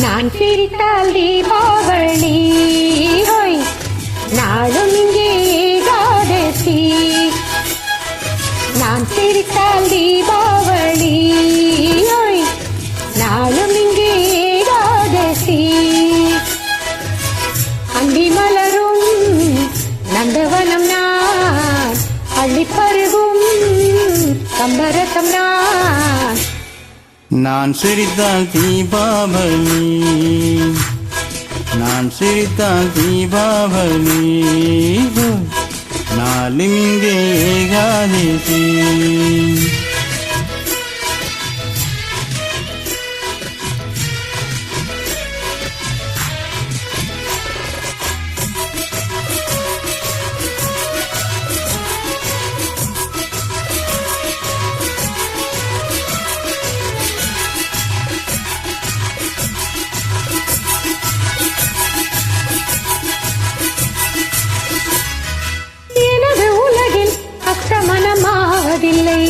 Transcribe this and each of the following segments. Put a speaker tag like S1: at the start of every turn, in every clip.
S1: நான் சிரித்தால் தீபாவளி ஹோய், நாளும் இங்கே ஏகாதசி. நான் சிரித்தால் தீபாவளி ஹோய், நாளும் இங்கே ஏகாதசி. அந்தி மலரும் நந்தவனம் நான், அள்ளிப்பருகும் கம்பரசம் நான்.
S2: நான் சிரித்தால் தீபாவளி, நான் சிரித்தால் தீபாவளி, நாளும் இங்கே ஏகாதசி.
S1: மனமாவதில்லை,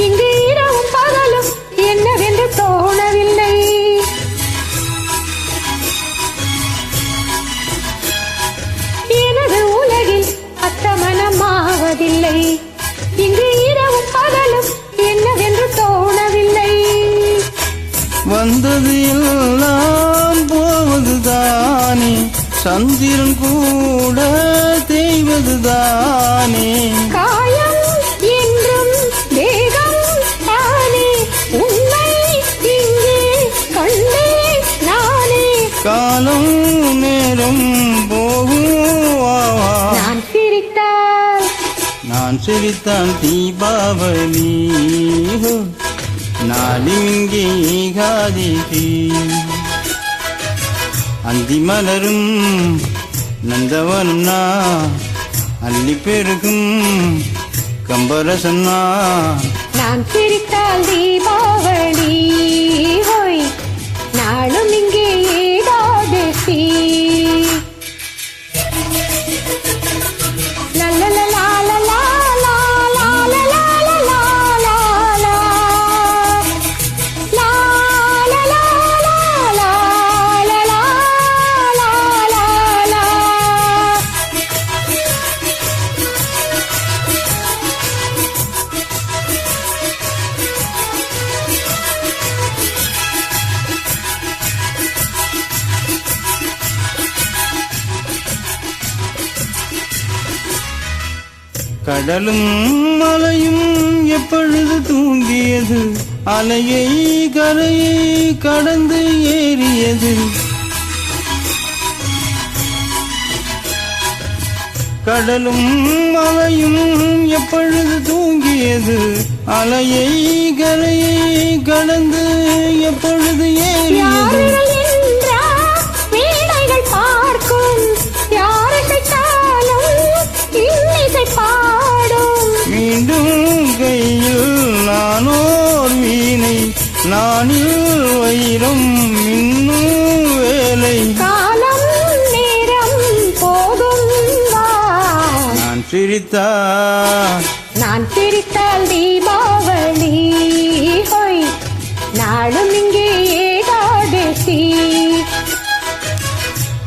S1: இங்கு இரவும் பகலும் என்னவென்று தோணவில்லை. எனது உலகில் அத்தமனமாவதில்லை, இங்கு இரவும் பகலும் என்னவென்று தோணவில்லை.
S2: வந்தது எல்லாம் போவது தானே, சந்திரன் கூட தேய்வது தானே.
S1: காயம் என்றும் தேகம் தானே, உண்மை இங்கே கண்டே நானே.
S2: காலம் நேரம் போகும்,
S1: நான் சிரித்தால்,
S2: நான் சிரித்தால் தீபாவளி, நாளும் இங்கே ஏகாதசி. அந்தி மலரும் நந்தவனம் நான், அள்ளி பெருகும் கம்பரசம் நான்.
S1: நான் சிரித்தால் தீபாவளி ஹோய், நாளும் இங்கே ஏகாதசி.
S2: கடலும் மலையும் எப்பொழுது தூங்கியது, அலையை கரையை கடந்து ஏறியது. கடலும் மலையும் எப்பொழுது தூங்கியது, அலையை கரையை கடந்து எப்பொழுது ஏறியது. மீண்டும் கையில் நானோர் வீணை, நானில் வைரம் இன்னும் வேலை.
S1: காலம் நேரம் போகும்,
S2: நான் சிரித்தால்,
S1: நான் சிரித்தால் தீபாவளி ஹோய், நாளும் இங்கே ஏகாதசி.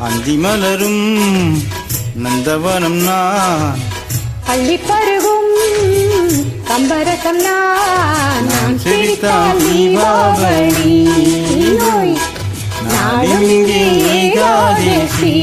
S2: அந்தி மலரும் நந்தவனம் நான்,
S1: அள்ளி பருகும் கம்பரசம் நான்.
S2: நான் சிரித்தால் தீபாவளி,
S1: ஹோய், நாளும் இங்கே ஏகாதசி.